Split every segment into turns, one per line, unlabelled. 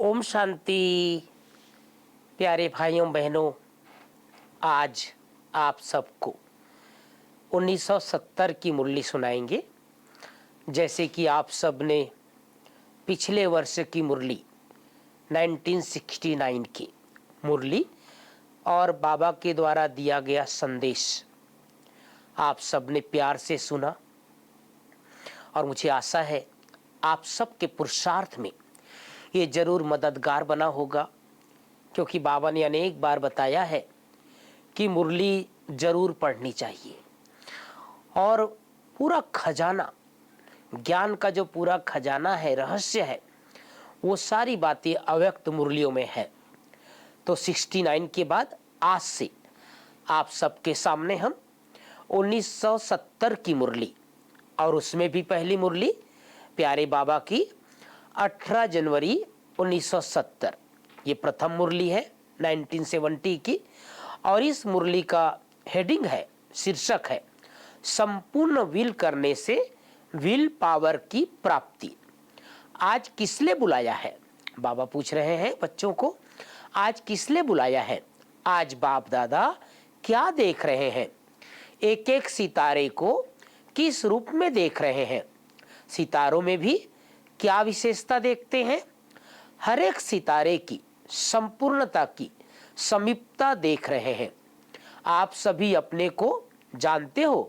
ओम शांति। प्यारे भाइयों बहनों, आज आप सबको 1970 की मुरली सुनाएंगे। जैसे कि आप सब ने पिछले वर्ष की मुरली 1969 की मुरली और बाबा के द्वारा दिया गया संदेश आप सब ने प्यार से सुना, और मुझे आशा है आप सबके पुरुषार्थ में ये जरूर मददगार बना होगा, क्योंकि बाबा ने अनेक बार बताया है कि मुरली जरूर पढ़नी चाहिए। और पूरा खजाना, ज्ञान का जो पूरा खजाना है, रहस्य है, वो सारी बातें अव्यक्त मुरलियों में है। तो 69 के बाद आज से आप सबके सामने हम 1970 की मुरली, और उसमें भी पहली मुरली प्यारे बाबा की 18 जनवरी 1970, ये प्रथम मुरली है 1970 की। और इस मुरली का हेडिंग है, शीर्षक है, संपूर्ण विल करने से विल पावर की प्राप्ति। आज किस लिए बुलाया है? बाबा पूछ रहे हैं बच्चों को, आज किस लिए बुलाया है? आज बाप दादा क्या देख रहे हैं? एक एक सितारे को किस रूप में देख रहे हैं? सितारों में भी क्या विशेषता देखते हैं? हर एक सितारे की संपूर्णता की समीपता देख रहे हैं। आप सभी अपने को जानते हो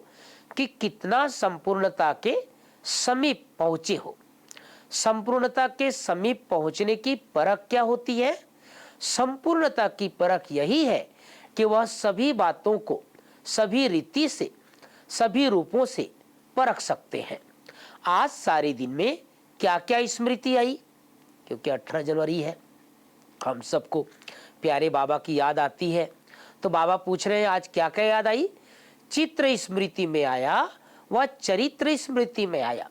कि कितना संपूर्णता के समीप पहुंचे हो। संपूर्णता के समीप पहुंचने की परख क्या होती है? संपूर्णता की परख यही है कि वह सभी बातों को सभी रीति से, सभी रूपों से परख सकते हैं। आज सारे दिन में क्या क्या स्मृति आई? क्योंकि 18 जनवरी है, हम सबको प्यारे बाबा की याद आती है। तो बाबा पूछ रहे हैं आज क्या क्या याद आई? चित्र स्मृति में आया, वह चरित्र स्मृति में आया।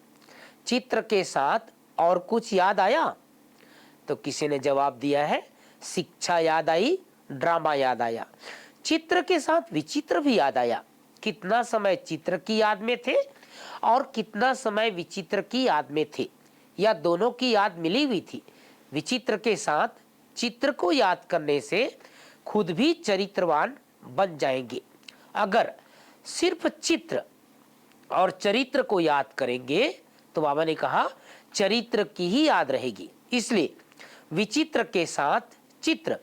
चित्र के साथ और कुछ याद आया? तो किसी ने जवाब दिया है शिक्षा याद आई, ड्रामा याद आया। चित्र के साथ विचित्र भी याद आया। कितना समय चित्र की याद में थे और कितना समय विचित्र की याद में थे, या दोनों की याद मिली हुई थी? विचित्र के साथ चित्र को याद करने से खुद भी चरित्रवान बन जाएंगे। अगर सिर्फ चित्र और चरित्र को याद करेंगे तो बाबा ने कहा चरित्र की ही याद रहेगी। इसलिए विचित्र के साथ चित्र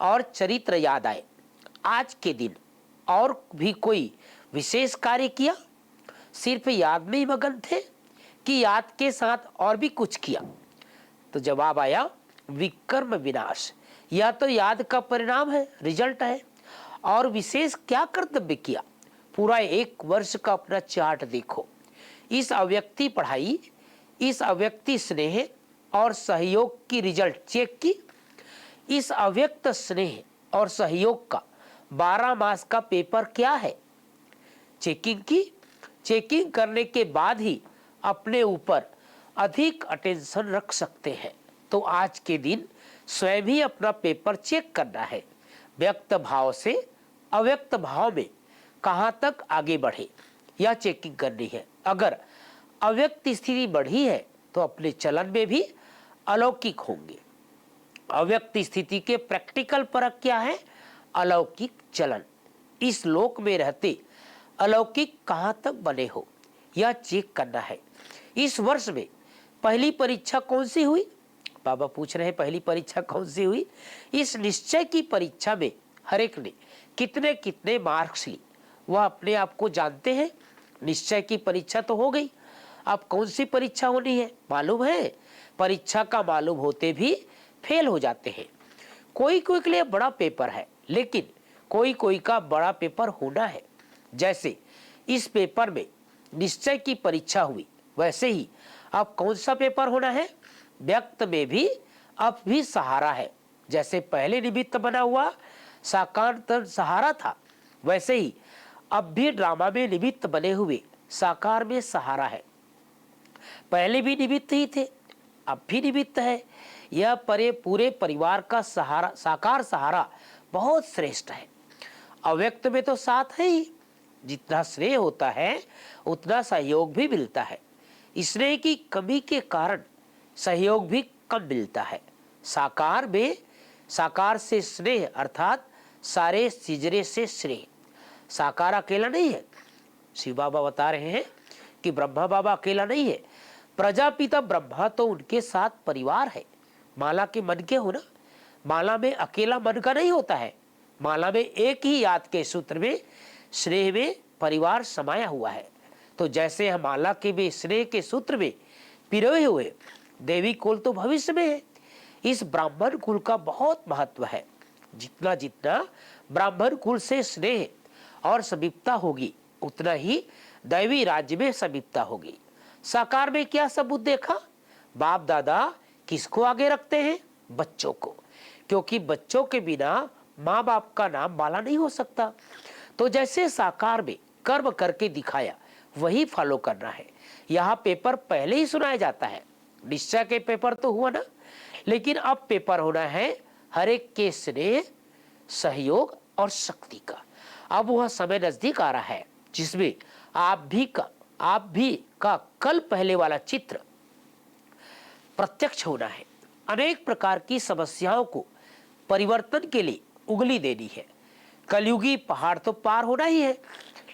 और चरित्र याद आए। आज के दिन और भी कोई विशेष कार्य किया? सिर्फ याद में ही मगन थे कि याद के साथ और भी कुछ किया? तो जवाब आया विकर्म विनाश। यह तो याद का परिणाम है, रिजल्ट है। और विशेष क्या कर्तव्य किया? पूरा एक वर्ष का अपना चार्ट देखो। इस अव्यक्ति पढ़ाई, इस अव्यक्ति स्नेह और सहयोग की रिजल्ट चेक की। इस अव्यक्त स्नेह और सहयोग का 12 मास का पेपर क्या है? चेकिंग की। चेकिंग करने के बाद ही अपने ऊपर अधिक अटेंशन रख सकते हैं। तो आज के दिन स्वयं ही अपना पेपर चेक करना है। व्यक्त भाव से अव्यक्त भाव में कहां तक आगे बढ़े, यह चेकिंग करनी है। अगर अव्यक्त स्थिति बढ़ी है तो अपने चलन में भी अलौकिक होंगे। अव्यक्त स्थिति के प्रैक्टिकल परख क्या है? अलौकिक चलन। इस लोक में रहते अलौकिक कहां तक बने हो, यह चेक करना है। इस वर्ष में पहली परीक्षा कौन सी हुई? बाबा पूछ रहे हैं पहली परीक्षा कौन सी हुई? इस निश्चय की परीक्षा में हर एक ने कितने कितने मार्क्स लिए, वह अपने आप को जानते हैं। निश्चय की परीक्षा तो हो गई, अब कौन सी परीक्षा होनी है मालूम है? परीक्षा का मालूम होते भी फेल हो जाते हैं। कोई कोई के लिए बड़ा पेपर है, लेकिन कोई कोई का बड़ा पेपर होना है। जैसे इस पेपर में निश्चय की परीक्षा हुई, वैसे ही अब कौन सा पेपर होना है? व्यक्त में भी अब भी सहारा है। जैसे पहले निमित्त बना हुआ साकार तन सहारा था, वैसे ही अब भी ड्रामा में निमित्त बने हुए साकार में सहारा है। पहले भी निमित्त ही थे, अब भी निमित्त है। यह पूरे परिवार का सहारा, साकार सहारा बहुत श्रेष्ठ है। अव्यक्त में तो साथ है ही, जितना स्नेह होता है उतना सहयोग भी मिलता है। स्नेह की कमी के कारण सहयोग भी कम मिलता है। साकार में, साकार से स्नेह अर्थात सारे सिजरे से स्नेह। साकार अकेला नहीं है, शिव बाबा बता रहे हैं कि ब्रह्मा बाबा अकेला नहीं है, प्रजापिता ब्रह्मा तो उनके साथ परिवार है। माला के मन के हो ना, माला में अकेला मन का नहीं होता है, माला में एक ही याद के सूत्र में स्नेह में परिवार समाया हुआ है। तो जैसे हम माला के भी स्नेह के सूत्र में पिरोए हुए देवी कुल तो भविष्य में है। इस ब्राह्मण कुल का बहुत महत्व है। जितना जितना ब्राह्मण कुल से स्नेह और समीपता होगी, उतना ही दैवी राज्य में समीपता होगी। साकार में क्या सबूत देखा? बाप दादा किसको आगे रखते हैं? बच्चों को, क्योंकि बच्चों के बिना माँ बाप का नाम माला नहीं हो सकता। तो जैसे साकार में कर्म करके दिखाया, वही फॉलो करना है। यहाँ पेपर पहले ही सुनाया जाता है, निश्चय के पेपर तो हुआ ना, लेकिन अब पेपर होना है हर एक के स्नेह, सहयोग और शक्ति का। अब वह समय नजदीक आ रहा है जिसमें आप भी का कल पहले वाला चित्र प्रत्यक्ष होना है। अनेक प्रकार की समस्याओं को परिवर्तन के लिए उंगली देनी है। कलयुगी पहाड़ तो पार होना ही है,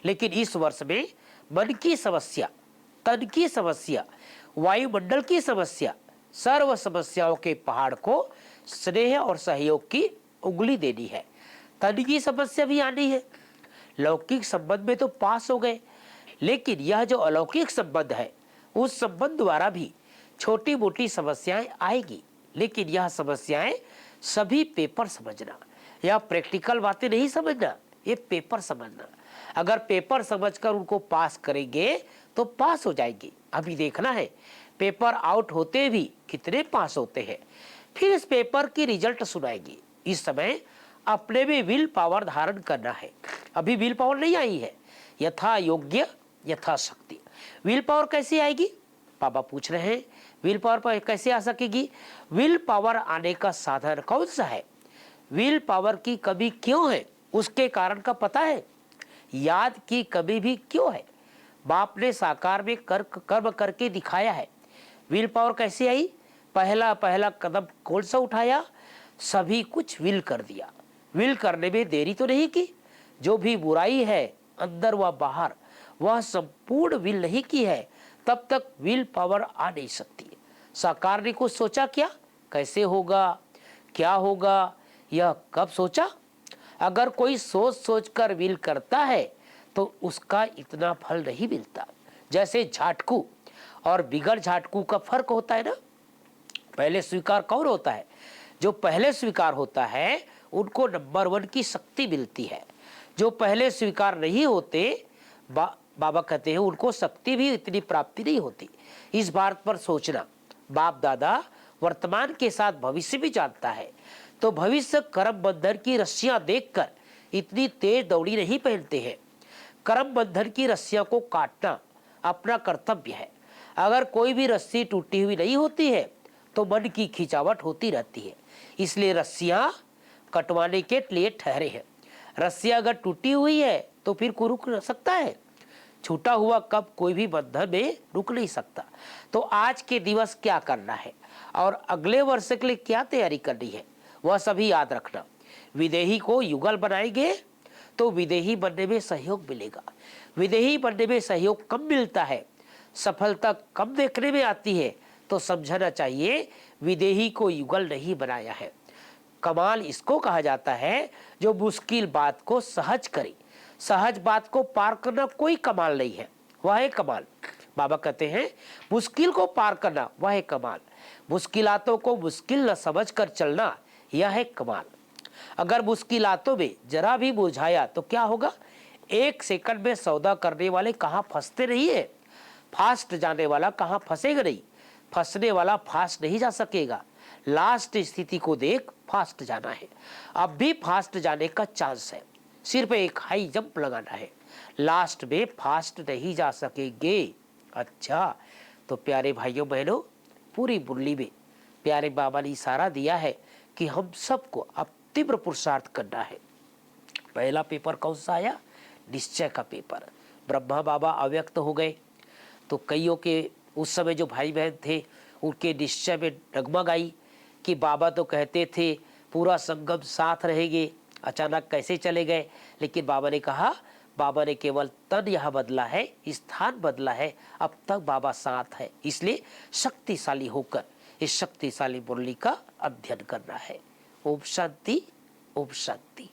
लेकिन इस वर्ष में मन की समस्या, तन की समस्या, वायुमंडल की समस्या, सर्व समस्याओं के पहाड़ को स्नेह और सहयोग की उंगली देनी है। तन की समस्या भी आनी है। लौकिक संबंध में तो पास हो गए, लेकिन यह जो अलौकिक संबंध है, उस संबंध द्वारा भी छोटी मोटी समस्याएं आएगी। लेकिन यह समस्याएं सभी पेपर समझना, यह प्रैक्टिकल बातें नहीं समझना, ये पेपर समझना। अगर पेपर समझकर उनको पास करेंगे तो पास हो जाएंगे। अभी देखना है पेपर आउट होते भी कितने पास होते हैं, फिर इस पेपर की रिजल्ट सुनाएंगे। इस समय अपने में विल पावर धारण करना है। अभी विल पावर नहीं आई है, यथा योग्य यथा शक्ति। विल पावर कैसे आएगी? बाबा पूछ रहे हैं, विल पावर पर कैसे आ सकेगी? विल पावर आने का साधन कौन सा है? विल पावर की कमी क्यों है, उसके कारण का पता है? याद की कमी भी क्यों है? बाप ने साकार में कर्म करके दिखाया है। विल पावर कैसे आई? पहला पहला कदम कौन सा उठाया? सभी कुछ विल कर दिया। विल करने में देरी तो नहीं की। जो भी बुराई है अंदर व बाहर, वह संपूर्ण विल नहीं की है, तब तक विल पावर आ नहीं सकती। साकार ने कुछ सोचा क्या? कैसे होगा, क्या होगा, यह कब सोचा? अगर कोई सोच सोच कर विल करता है तो उसका इतना फल नहीं मिलता। जैसे झाटकू और बिगड़ झाटकू का फर्क होता है ना। पहले स्वीकार कौन होता है? जो पहले स्वीकार होता है उनको नंबर 1 की शक्ति मिलती है। जो पहले स्वीकार नहीं होते, बाबा कहते हैं, उनको शक्ति भी इतनी प्राप्ति नहीं होती। इस बात पर सोचना। बाप दादा वर्तमान के साथ भविष्य भी जानता है, तो भविष्य कर्म बंधन की रस्सियां देखकर इतनी तेज दौड़ी नहीं पहनते हैं। कर्म बंधन की रस्सियों को काटना अपना कर्तव्य है। अगर कोई भी रस्सी टूटी हुई नहीं होती है तो मन की खिंचावट होती रहती है। इसलिए रस्सियां कटवाने के लिए ठहरे हैं। रस्सियां अगर टूटी हुई है तो फिर कोई रुक सकता है? छूटा हुआ कब कोई भी बंधन में रुक नहीं सकता। तो आज के दिवस क्या करना है और अगले वर्ष के लिए क्या तैयारी करनी है, वह सभी याद रखना। विदेही को युगल बनाएंगे तो विदेही बनने में सहयोग मिलेगा। विदेही बनने में सहयोग कम मिलता है, सफलता कम देखने में आती है, तो समझना चाहिए विदेही को युगल नहीं बनाया है। कमाल इसको कहा जाता है जो मुश्किल बात को सहज करे। सहज बात को पार करना कोई कमाल नहीं है, वह है कमाल। बाबा कहते हैं मुश्किल को पार करना वह है कमाल। मुश्किलातों को मुश्किल न समझ कर चलना यह है कमाल। अगर मुश्किलातों में जरा भी बुझाया तो क्या होगा? 1 सेकंड में सौदा करने वाले कहाँ फंसते नहीं है। फास्ट जाने वाला कहाँ फंसेगा नहीं, फंसने वाला फास्ट नहीं जा सकेगा। लास्ट स्थिति को देख फास्ट जाना है। अब भी फास्ट जाने का चांस है, सिर्फ एक हाई जंप लगाना है। लास्ट में फास्ट नहीं जा सकेंगे। अच्छा, तो प्यारे भाइयों बहनों, पूरी मुरली में प्यारे बाबा ने इशारा दिया है कि हम सबको अब तीव्र पुरुषार्थ करना है। पहला पेपर कौन सा आया? निश्चय का पेपर। ब्रह्मा बाबा अव्यक्त हो गए तो कईयों के उस समय जो भाई बहन थे उनके निश्चय में डगमग आई कि बाबा तो कहते थे पूरा संगम साथ रहेंगे, अचानक कैसे चले गए। लेकिन बाबा ने कहा, बाबा ने केवल तन यहाँ बदला है, स्थान बदला है, अब तक बाबा साथ है। इसलिए शक्तिशाली होकर इस शक्तिशाली मुरली का अध्ययन करना है। ओम शांति, ओम शांति।